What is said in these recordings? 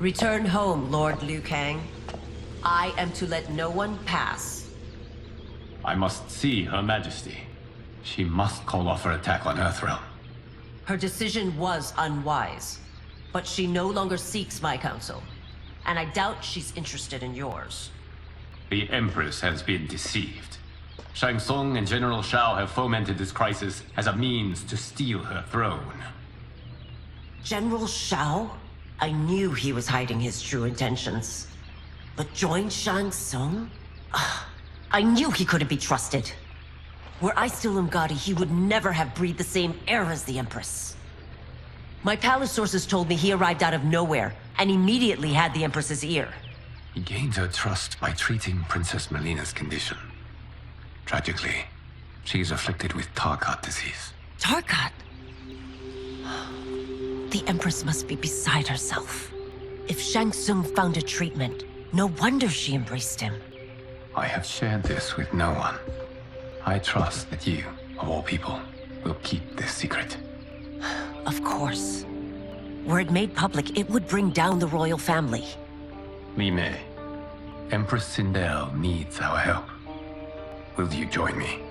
Return home, Lord Liu Kang. I am to let no one pass. I must see Her Majesty. She must call off her attack on Earthrealm. Her decision was unwise, but she no longer seeks my counsel, and I doubt she's interested in yours. The Empress has been deceived. Shang Tsung and General Shao have fomented this crisis as a means to steal her throne. General Shao? I knew he was hiding his true intentions. But join Shang Tsung? I knew he couldn't be trusted. Were I still Umgadi, he would never have breathed the same air as the Empress. My palace sources told me he arrived out of nowhere, and immediately had the Empress's ear. He gained her trust by treating Princess Melina's condition. Tragically, she is afflicted with Tarkat disease. Tarkat? The Empress must be beside herself. If Shang Tsung found a treatment, no wonder she embraced him. I have shared this with no one. I trust that you, of all people, will keep this secret. Of course. Were it made public, it would bring down the royal family. Li Mei, Empress Sindel needs our help. Will you join me?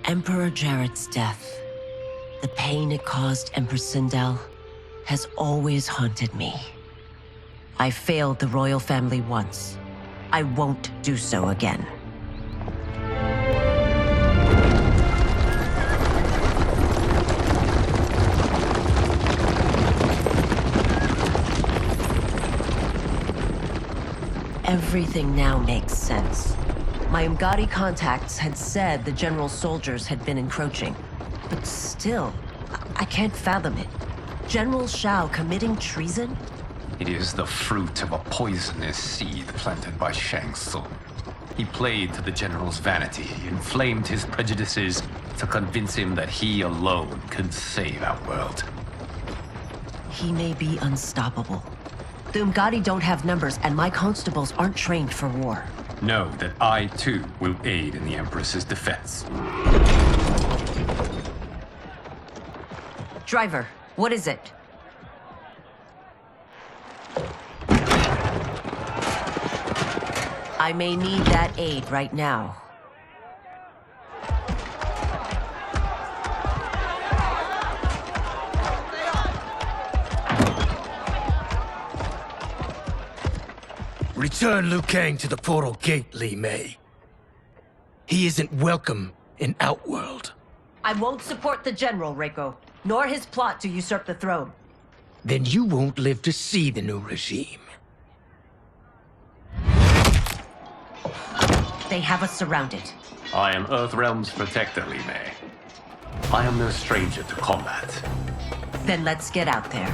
Emperor Jared's death, the pain it caused Empress Sindel, has always haunted me. I failed the royal family once. I won't do so again. Everything now makes sense. My Umgadi contacts had said the general's soldiers had been encroaching. But still, I can't fathom it. General Shao committing treason? It is the fruit of a poisonous seed planted by Shang Tsung. He played to the general's vanity, inflamed his prejudices to convince him that he alone could save our world. He may be unstoppable. The Umgadi don't have numbers, and my constables aren't trained for war. Know that I, too, will aid in the Empress's defense. Driver, what is it? I may need that aid right now. Return Liu Kang to the portal gate, Li Mei. He isn't welcome in Outworld. I won't support the General, Reiko, nor his plot to usurp the throne. Then you won't live to see the new regime. They have us surrounded. I am Earthrealm's protector, Li Mei. I am no stranger to combat. Then let's get out there.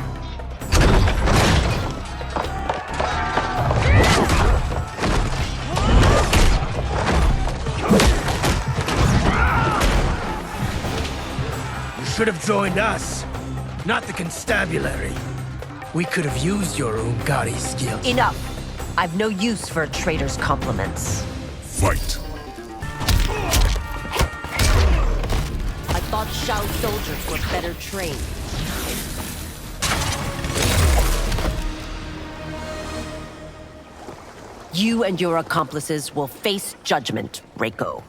You should have joined us, not the constabulary. We could have used your Umgadi skills. Enough! I've no use for a traitor's compliments. Fight! I thought Shao's soldiers were better trained. You and your accomplices will face judgment, Reiko.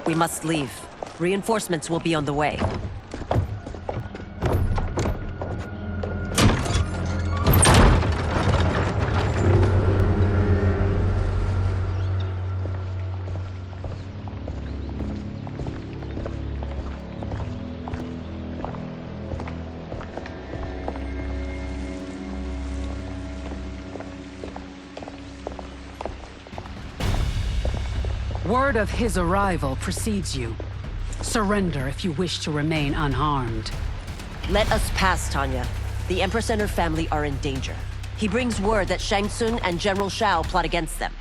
We must leave. Reinforcements will be on the way. Word of his arrival precedes you. Surrender if you wish to remain unharmed. Let us pass, Tanya. The Empress and her family are in danger. He brings word that Shang Tsung and General Shao plot against them.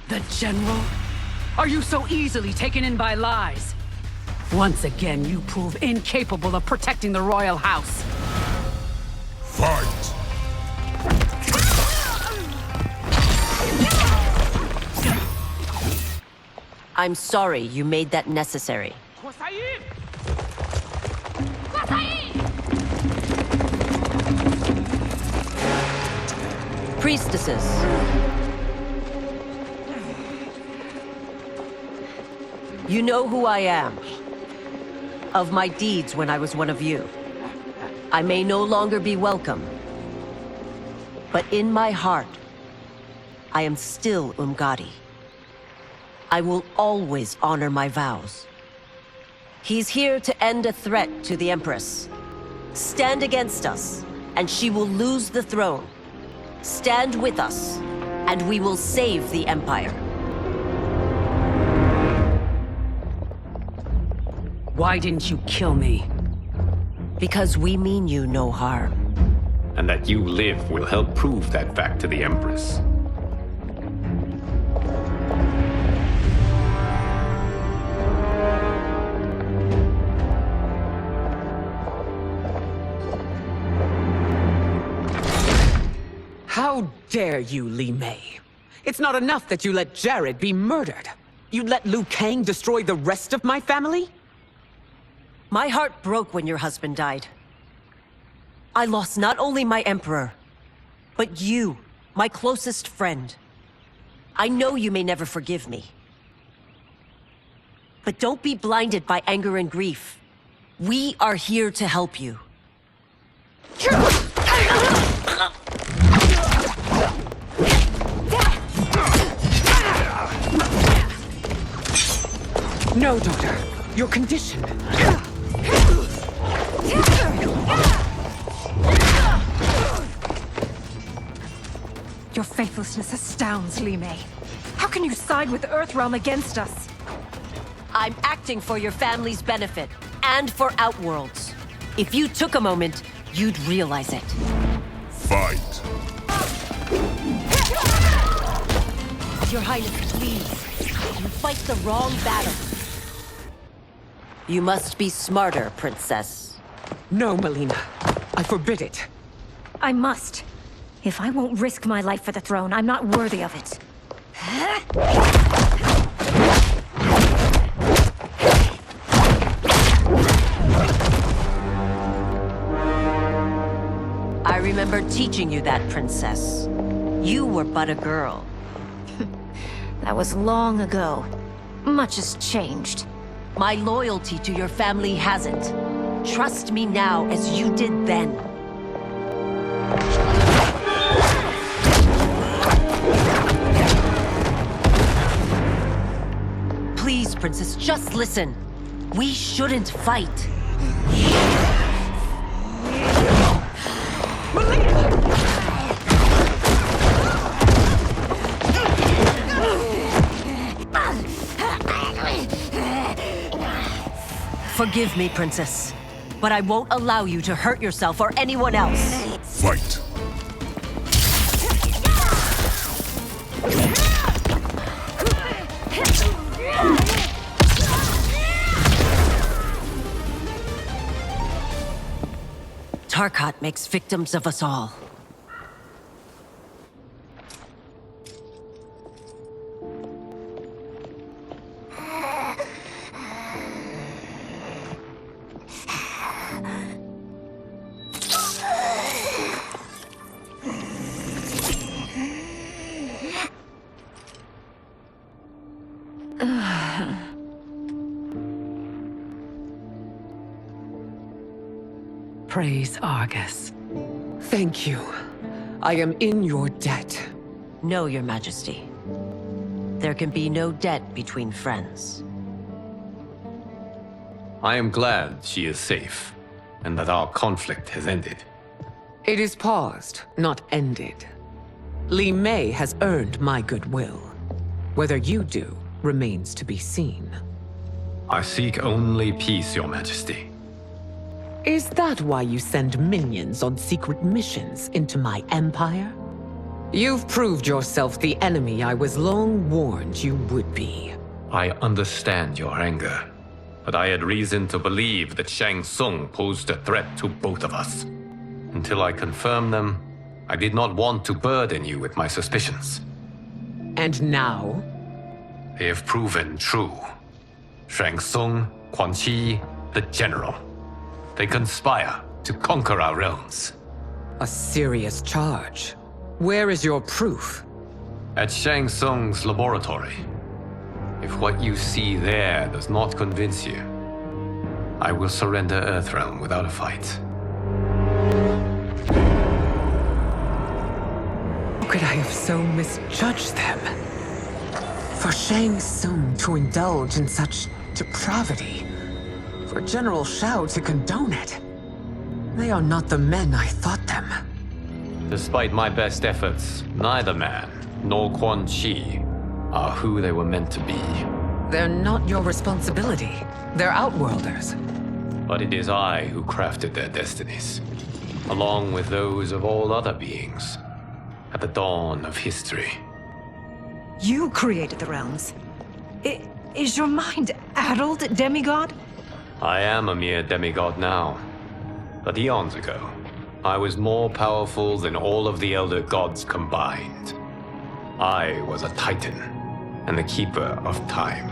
The General? Are you so easily taken in by lies? Once again, you prove incapable of protecting the royal house. Fight! I'm sorry you made that necessary. Priestesses. You know who I am. Of my deeds when I was one of you. I may no longer be welcome. But in my heart, I am still Umgadi. I will always honor my vows. He's here to end a threat to the Empress. Stand against us, and she will lose the throne. Stand with us, and we will save the Empire. Why didn't you kill me? Because we mean you no harm. And that you live will help prove that fact to the Empress. How dare you, Li Mei? It's not enough that you let Jared be murdered. You let Liu Kang destroy the rest of my family? My heart broke when your husband died. I lost not only my emperor, but you, my closest friend. I know you may never forgive me. But don't be blinded by anger and grief. We are here to help you. No, daughter. Your condition. Your faithlessness astounds, Li Mei. How can you side with Earthrealm against us? I'm acting for your family's benefit, and for Outworlds. If you took a moment, you'd realize it. Fight. Your Highness, please. You fight the wrong battle. You must be smarter, Princess. No, Melina. I forbid it. I must. If I won't risk my life for the throne, I'm not worthy of it. I remember teaching you that, Princess. You were but a girl. That was long ago. Much has changed. My loyalty to your family hasn't. Trust me now as you did then. Please, Princess, just listen. We shouldn't fight. Forgive me, Princess, but I won't allow you to hurt yourself or anyone else. Fight. Tarkat makes victims of us all. Praise Argus. Thank you. I am in your debt. No, Your Majesty. There can be no debt between friends. I am glad she is safe, and that our conflict has ended. It is paused, not ended. Li Mei has earned my goodwill. Whether you do remains to be seen. I seek only peace, Your Majesty. Is that why you send minions on secret missions into my empire? You've proved yourself the enemy I was long warned you would be. I understand your anger, but I had reason to believe that Shang Tsung posed a threat to both of us. Until I confirmed them, I did not want to burden you with my suspicions. And now? They have proven true. Shang Tsung, Quan Chi, the General. They conspire to conquer our realms. A serious charge. Where is your proof? At Shang Tsung's laboratory. If what you see there does not convince you, I will surrender Earthrealm without a fight. How could I have so misjudged them? For Shang Tsung to indulge in such depravity, for General Shao to condone it, they are not the men I thought them. Despite my best efforts, neither man nor Quan Chi are who they were meant to be. They're not your responsibility. They're Outworlders. But it is I who crafted their destinies, along with those of all other beings, at the dawn of history. You created the realms. Is your mind addled, demigod? I am a mere demigod now, but eons ago, I was more powerful than all of the Elder Gods combined. I was a Titan, and the Keeper of Time.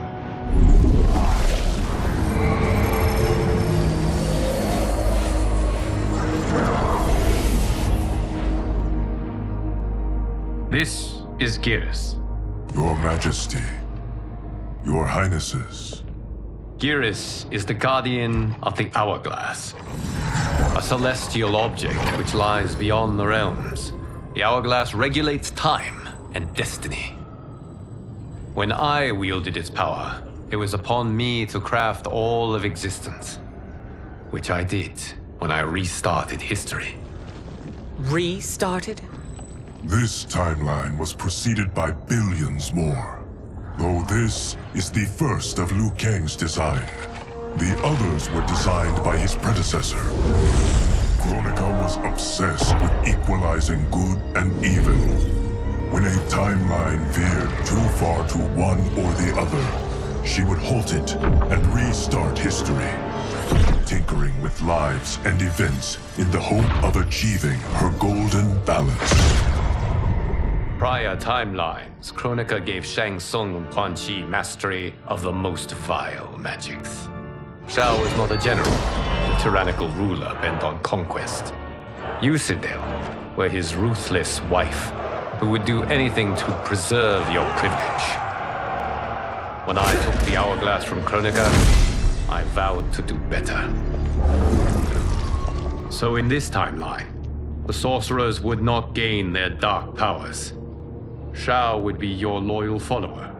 This is Geras. Your Majesty, Your Highnesses. Geras is the guardian of the Hourglass, a celestial object which lies beyond the realms. The Hourglass regulates time and destiny. When I wielded its power, it was upon me to craft all of existence, which I did when I restarted history. Restarted? This timeline was preceded by billions more. Though this is the first of Liu Kang's design. The others were designed by his predecessor. Kronika was obsessed with equalizing good and evil. When a timeline veered too far to one or the other, she would halt it and restart history, tinkering with lives and events in the hope of achieving her golden balance. Prior timelines, Kronika gave Shang Tsung and Quan Chi mastery of the most vile magics. Shao was not a general, a tyrannical ruler bent on conquest. You, Sindel, were his ruthless wife, who would do anything to preserve your privilege. When I took the Hourglass from Kronika, I vowed to do better. So in this timeline, the sorcerers would not gain their dark powers. Shao would be your loyal follower,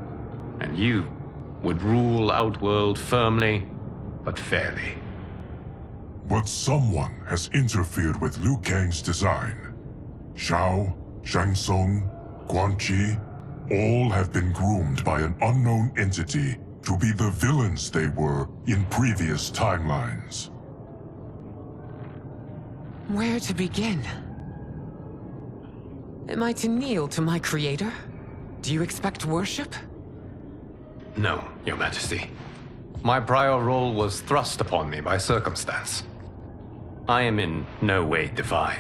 and you would rule Outworld firmly, but fairly. But someone has interfered with Liu Kang's design. Shao, Shang Tsung, Quan Chi, all have been groomed by an unknown entity to be the villains they were in previous timelines. Where to begin? Am I to kneel to my creator? Do you expect worship? No, Your Majesty. My prior role was thrust upon me by circumstance. I am in no way divine.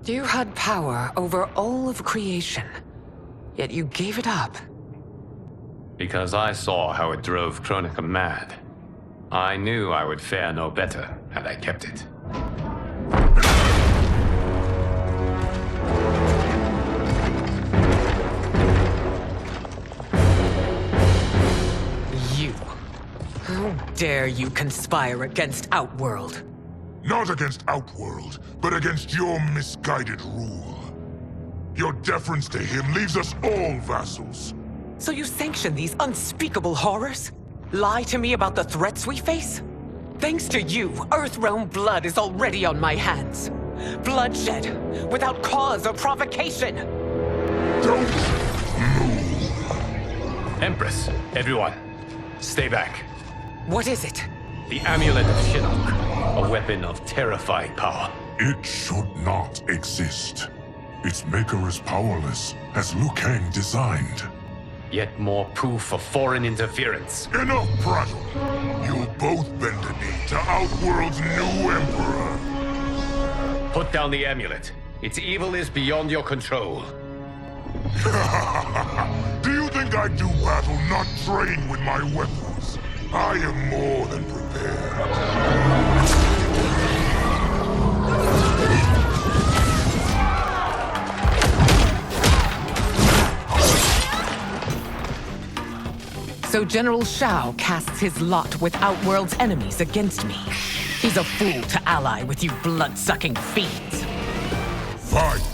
You had power over all of creation, yet you gave it up. Because I saw how it drove Kronika mad. I knew I would fare no better had I kept it. You. How dare you conspire against Outworld? Not against Outworld, but against your misguided rule. Your deference to him leaves us all vassals. So you sanction these unspeakable horrors? Lie to me about the threats we face? Thanks to you, Earthrealm blood is already on my hands. Bloodshed, without cause or provocation. Don't move. Empress, everyone, stay back. What is it? The Amulet of Shinnok, a weapon of terrifying power. It should not exist. Its maker is powerless, as Liu Kang designed. Yet more proof of foreign interference. Enough prattle! You'll both bend a knee to Outworld's new emperor. Put down the amulet. Its evil is beyond your control. Do you think I do battle not trained with my weapons? I am more than prepared. So General Shao casts his lot with Outworld's enemies against me. He's a fool to ally with you blood-sucking fiends. Fight!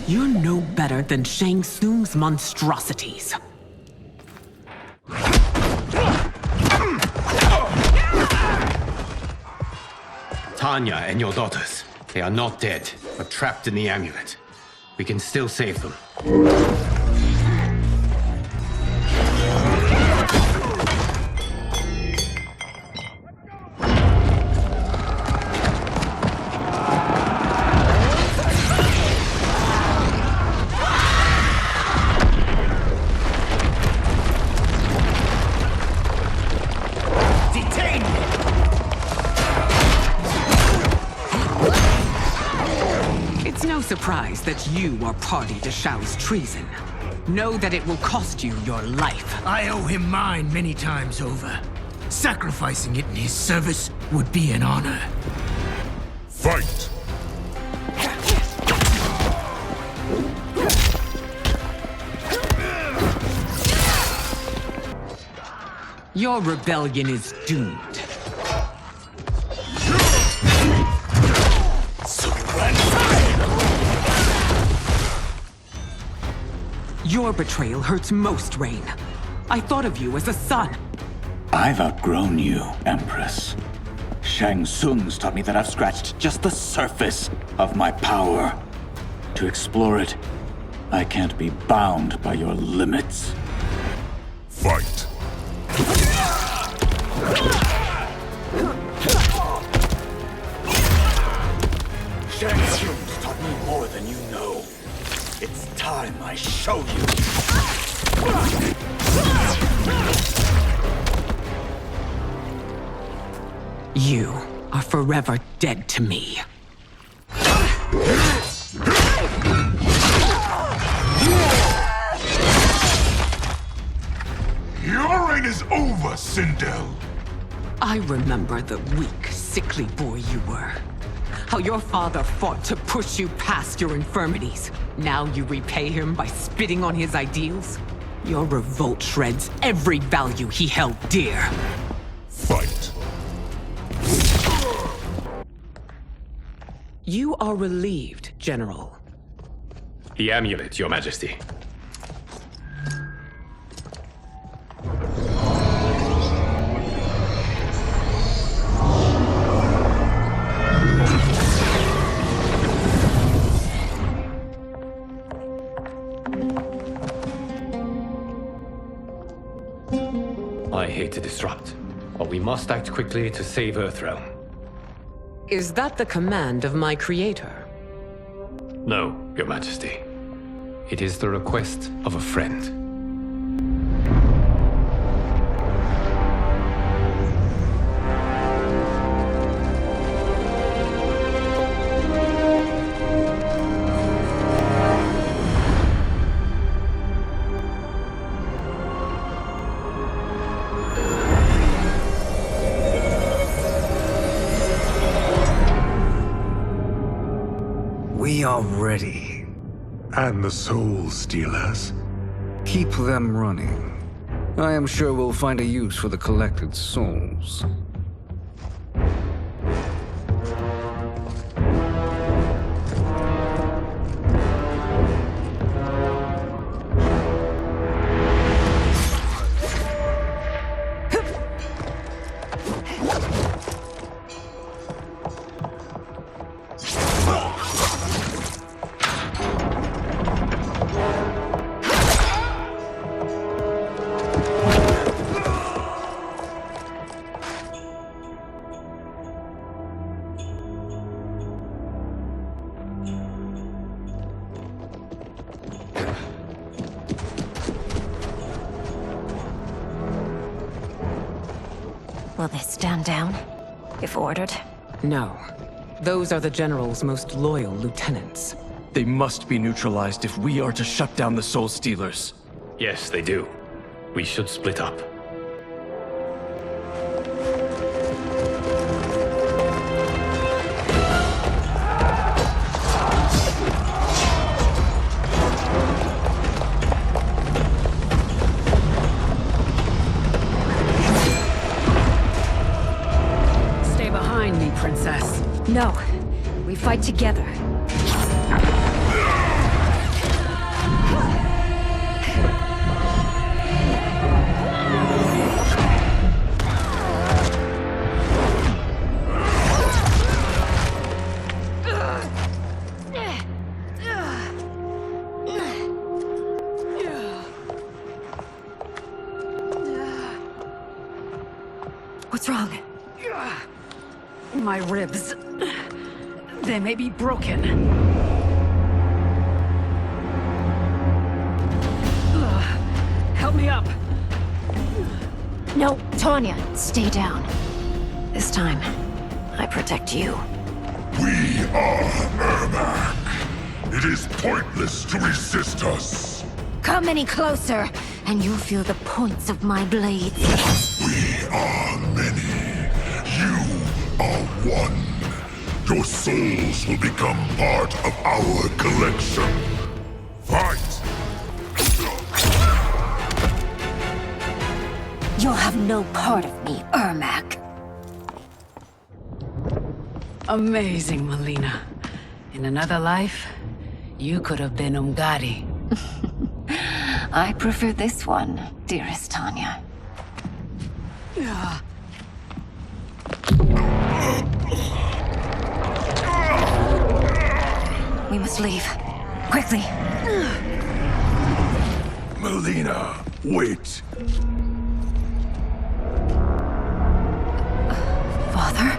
You're no better than Shang Tsung's monstrosities. Tanya and your daughters. They are not dead, but trapped in the amulet. We can still save them. It's no surprise that you are party to Shao's treason. Know that it will cost you your life. I owe him mine many times over. Sacrificing it in his service would be an honor. Fight! Your rebellion is doomed. Your betrayal hurts most, Rain. I thought of you as a son. I've outgrown you, Empress. Shang Tsung's taught me that I've scratched just the surface of my power. To explore it, I can't be bound by your limits. Fight! Shang Tsung's taught me more than you know. It's time I show you. You are forever dead to me. Your reign is over, Sindel! I remember the weak, sickly boy you were. How your father fought to push you past your infirmities. Now you repay him by spitting on his ideals? Your revolt shreds every value he held dear. Fight! You are relieved, General. The amulet, Your Majesty. I hate to disrupt, but we must act quickly to save Earthrealm. Is that the command of my creator? No, Your Majesty. It is the request of a friend. We are ready. And the Soul Stealers? Keep them running. I am sure we'll find a use for the collected souls. Will they stand down, if ordered? No. Those are the General's most loyal lieutenants. They must be neutralized if we are to shut down the Soul Stealers. Yes, they do. We should split up. princess. No, we fight together. What's wrong? My ribs. They may be broken. Help me up. No, Tanya, stay down. This time, I protect you. We are Ermac. It is pointless to resist us. Come any closer, and you'll feel the points of my blades. We are many. You are one. Your souls will become part of our collection. Fight! You'll have no part of me, Ermac. Amazing, Melina. In another life, you could have been Umgadi. I prefer this one, dearest Tanya. We must leave. Quickly. Melina, wait. Father?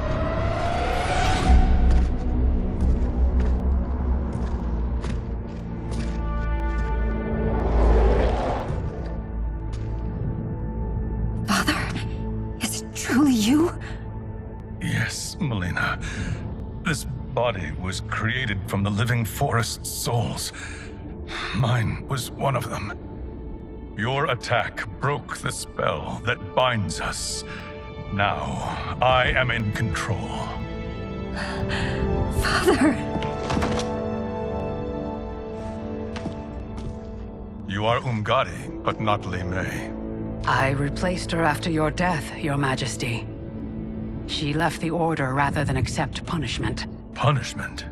Father? Is it truly you? Yes, Melina. This body was created from the living forest's souls. Mine was one of them. Your attack broke the spell that binds us. Now, I am in control. Father! You are Umgadi, but not Li Mei. I replaced her after your death, Your Majesty. She left the Order rather than accept punishment. Punishment?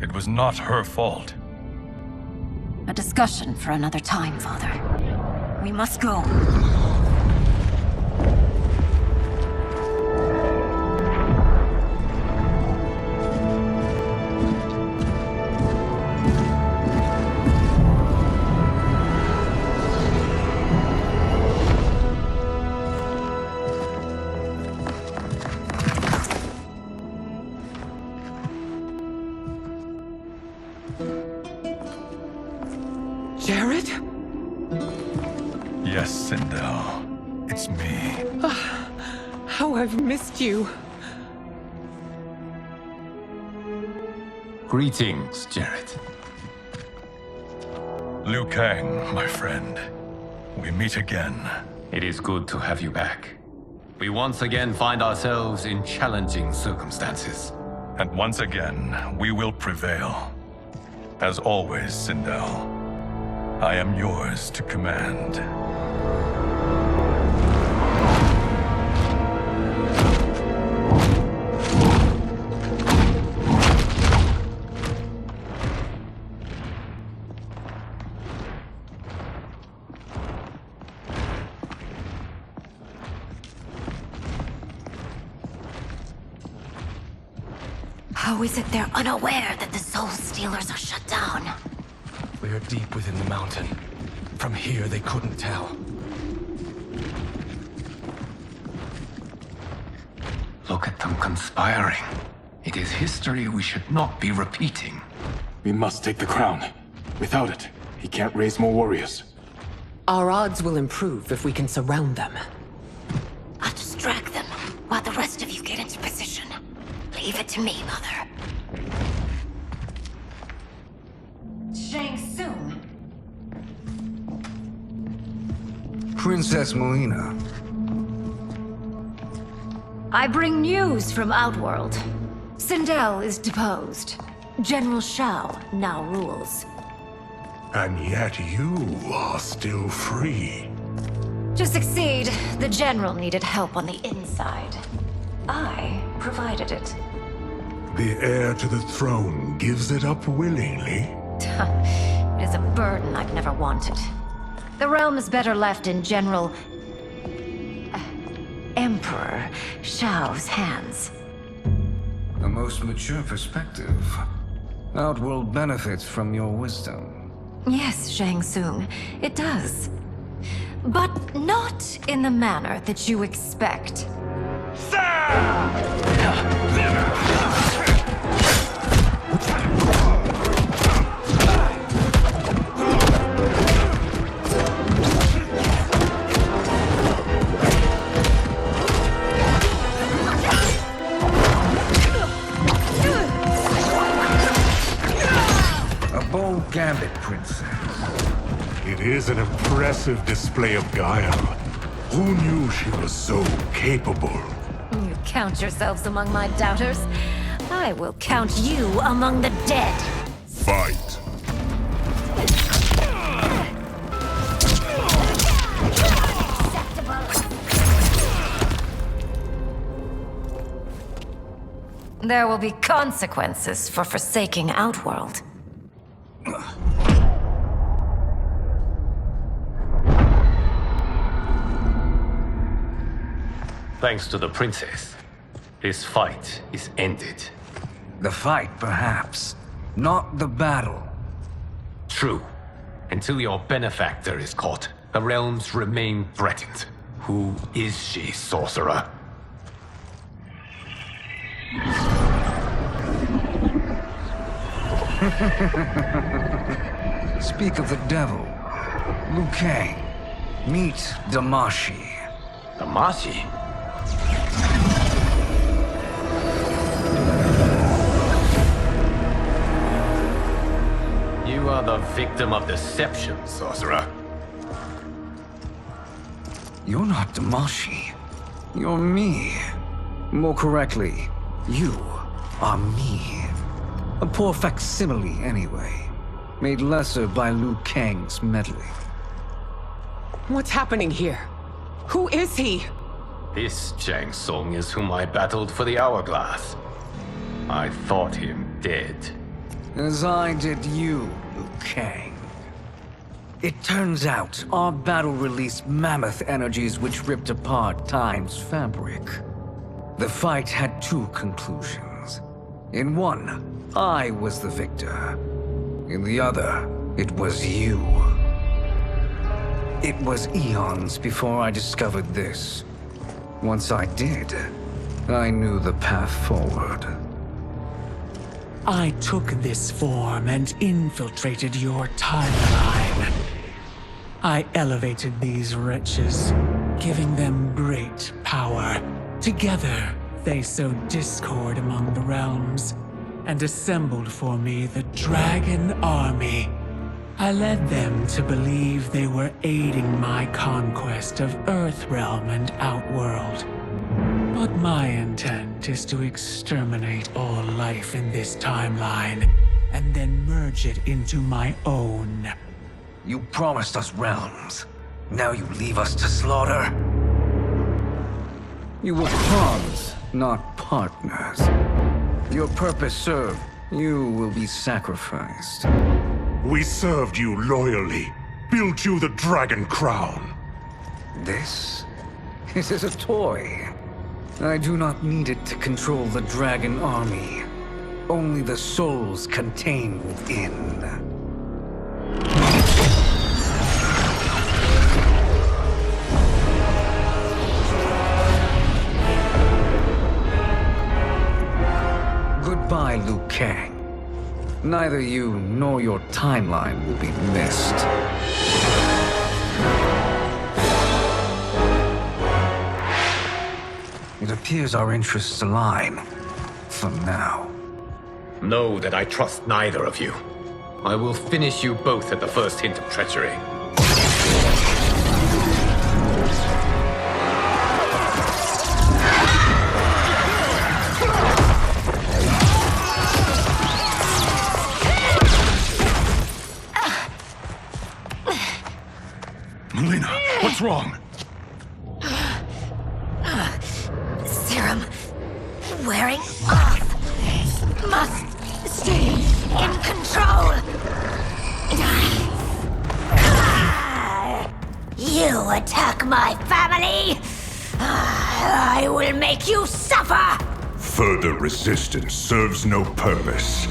It was not her fault. A discussion for another time, Father. We must go. Jared? Yes, Sindel. It's me. How I've missed you. Greetings, Jared. Liu Kang, my friend. We meet again. It is good to have you back. We once again find ourselves in challenging circumstances. And once again, we will prevail. As always, Sindel, I am yours to command. How is it they're unaware that the Soul Stealers are shut down? We are deep within the mountain. From here, they couldn't tell. Look at them conspiring. It is history we should not be repeating. We must take the crown. Without it, he can't raise more warriors. Our odds will improve if we can surround them. I'll distract them while the rest of you get into position. Leave it to me, Mother. Shang Tsung. Princess Melina. I bring news from Outworld. Sindel is deposed. General Shao now rules. And yet you are still free. To succeed, the General needed help on the inside. I provided it. The heir to the throne gives it up willingly. It is a burden I've never wanted. The realm is better left in General... Emperor Shao's hands. A most mature perspective. Outworld benefits from your wisdom. Yes, Shang Tsung, it does. But not in the manner that you expect. A bold gambit, Princess. It is an impressive display of guile. Who knew she was so capable? You count yourselves among my doubters. I will count you among the dead. Fight. There will be consequences for forsaking Outworld. Thanks to the princess, this fight is ended. The fight, perhaps. Not the battle. True. Until your benefactor is caught, the realms remain threatened. Who is she, sorcerer? Speak of the devil. Liu Kang. Meet Damashi. Damashi? You are the victim of deception, sorcerer. You're not Damashi. You're me. More correctly, you are me. A poor facsimile, anyway. Made lesser by Liu Kang's meddling. What's happening here? Who is he? This Shang Tsung is whom I battled for the Hourglass. I thought him dead. As I did you, Liu Kang. It turns out our battle released mammoth energies which ripped apart time's fabric. The fight had two conclusions. In one, I was the victor. In the other, it was you. It was eons before I discovered this. Once I did, I knew the path forward. I took this form and infiltrated your timeline. I elevated these wretches, giving them great power. Together, they sowed discord among the realms and assembled for me the Dragon Army. I led them to believe they were aiding my conquest of Earthrealm and Outworld. But my intent is to exterminate all life in this timeline, and then merge it into my own. You promised us realms. Now you leave us to slaughter? You were pawns, not partners. Your purpose served, you will be sacrificed. We served you loyally, built you the Dragon Crown. This is a toy. I do not need it to control the Dragon Army. Only the souls contained within. Goodbye, Liu Kang. Neither you nor your timeline will be missed. It appears our interests align. For now. Know that I trust neither of you. I will finish you both at the first hint of treachery. Melina, what's wrong? Serum. wearing off. Must stay in control. You attack my family, I will make you suffer! Further resistance serves no purpose.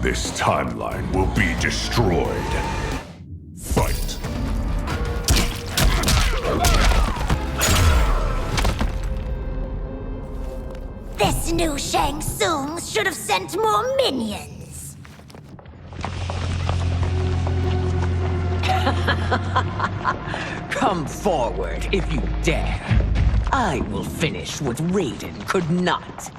This timeline will be destroyed. Fight. This new Shang Tsung should have sent more minions. Come forward if you dare. I will finish what Raiden could not.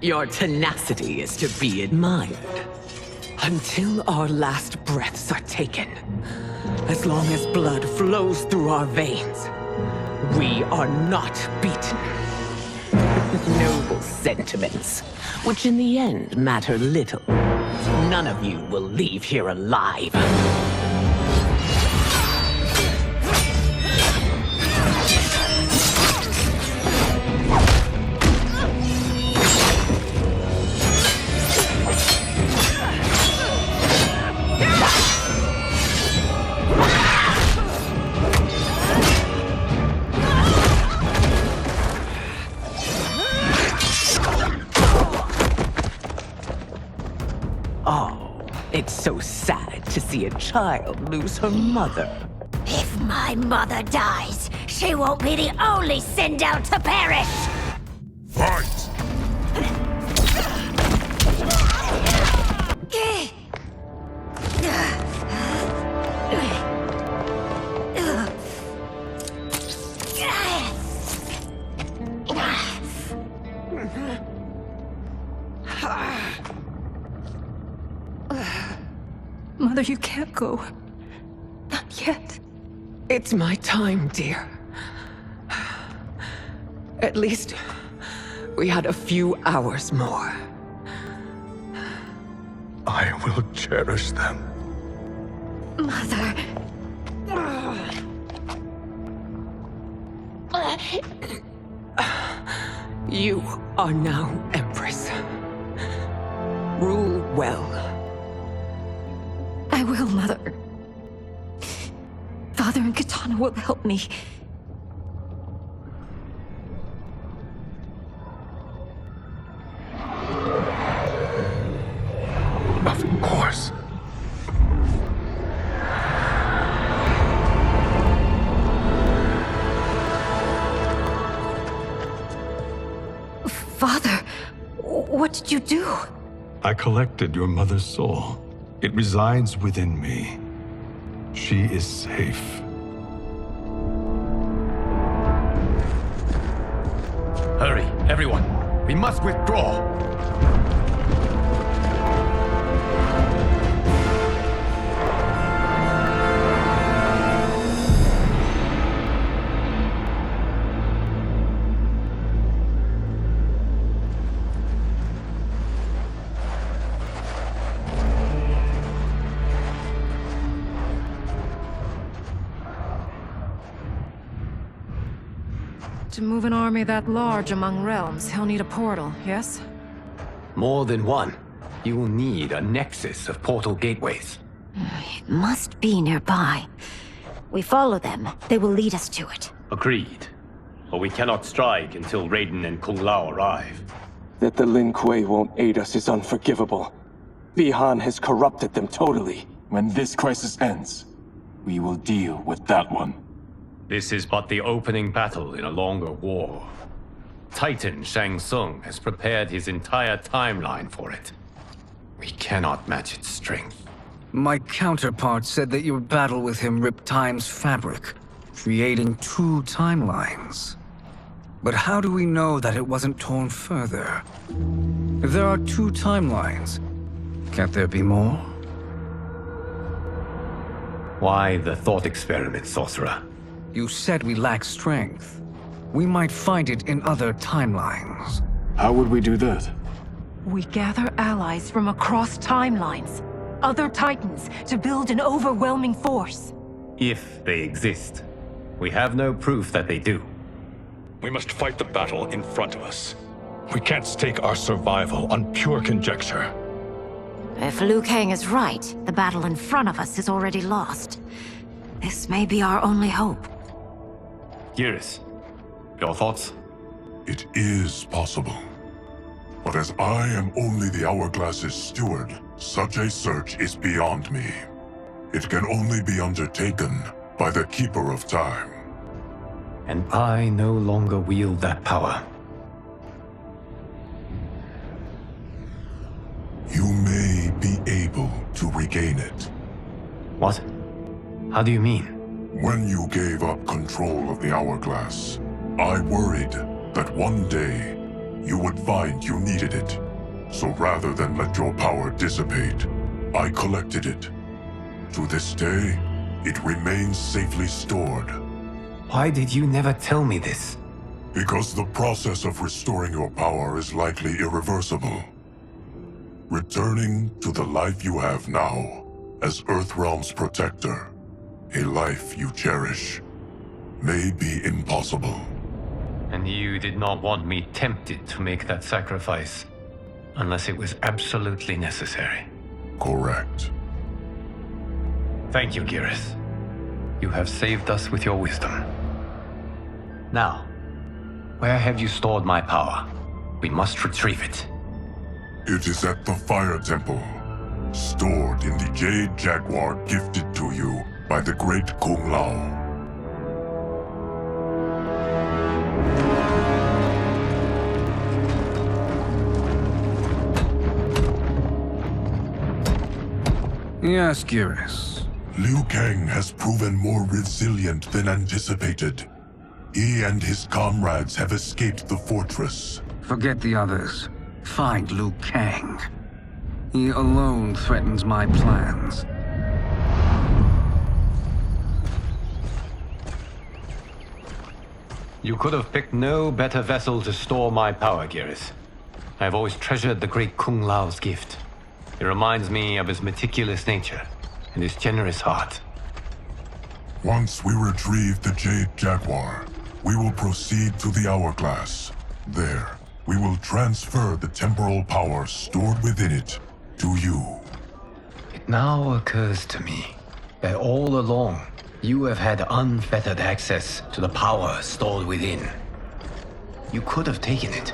Your tenacity is to be admired. Until our last breaths are taken, as long as blood flows through our veins, we are not beaten. Noble sentiments, which in the end matter little. None of you will leave here alive. It's so sad to see a child lose her mother. If my mother dies, she won't be the only Sindel to perish! Fight! Mother, you can't go. Not yet. It's my time, dear. At least, we had a few hours more. I will cherish them. Mother... You are now Empress. Rule well. I will, Mother. Father and Katana will help me. Of course. Father, what did you do? I collected your mother's soul. It resides within me. She is safe. Hurry, everyone. We must withdraw. To move an army that large among realms, he'll need a portal, yes? More than one. You will need a nexus of portal gateways. It must be nearby. We follow them, they will lead us to it. Agreed. But we cannot strike until Raiden and Kung Lao arrive. That the Lin Kuei won't aid us is unforgivable. Bihan has corrupted them totally. When this crisis ends, we will deal with that one. This is but the opening battle in a longer war. Titan Shang Tsung has prepared his entire timeline for it. We cannot match its strength. My counterpart said that your battle with him ripped time's fabric, creating 2 timelines. But how do we know that it wasn't torn further? If there are 2 timelines, can't there be more? Why the thought experiment, sorcerer? You said we lack strength. We might find it in other timelines. How would we do that? We gather allies from across timelines, other titans, to build an overwhelming force. If they exist. We have no proof that they do. We must fight the battle in front of us. We can't stake our survival on pure conjecture. If Liu Kang is right, the battle in front of us is already lost. This may be our only hope. Geras, your thoughts? It is possible. But as I am only the Hourglass's steward, such a search is beyond me. It can only be undertaken by the Keeper of Time. And I no longer wield that power. You may be able to regain it. What? How do you mean? When you gave up control of the Hourglass, I worried that one day you would find you needed it. So rather than let your power dissipate, I collected it. To this day, it remains safely stored. Why did you never tell me this? Because the process of restoring your power is likely irreversible. Returning to the life you have now, as Earthrealm's protector, a life you cherish, may be impossible. And you did not want me tempted to make that sacrifice, unless it was absolutely necessary. Correct. Thank you, Geras. You have saved us with your wisdom. Now, where have you stored my power? We must retrieve it. It is at the Fire Temple, stored in the Jade Jaguar gifted to you by the great Kung Lao. Yes, Geras. Liu Kang has proven more resilient than anticipated. He and his comrades have escaped the fortress. Forget the others. Find Liu Kang. He alone threatens my plans. You could have picked no better vessel to store my power, Geras. I have always treasured the great Kung Lao's gift. It reminds me of his meticulous nature and his generous heart. Once we retrieve the Jade Jaguar, we will proceed to the Hourglass. There, we will transfer the temporal power stored within it to you. It now occurs to me that all along, you have had unfettered access to the power stored within. You could have taken it,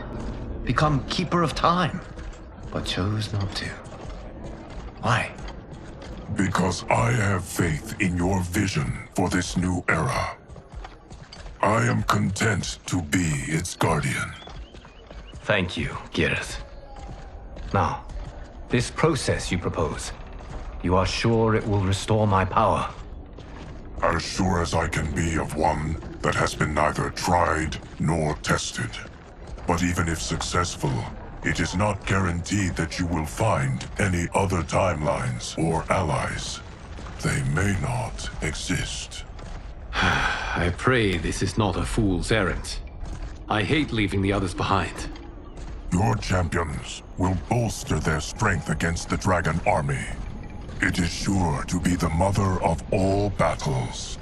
become Keeper of Time, but chose not to. Why? Because I have faith in your vision for this new era. I am content to be its guardian. Thank you, Geras. Now, this process you propose, you are sure it will restore my power? As sure as I can be of one that has been neither tried nor tested. But even if successful, it is not guaranteed that you will find any other timelines or allies. They may not exist. I pray this is not a fool's errand. I hate leaving the others behind. Your champions will bolster their strength against the Dragon Army. It is sure to be the mother of all battles.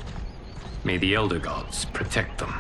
May the Elder Gods protect them.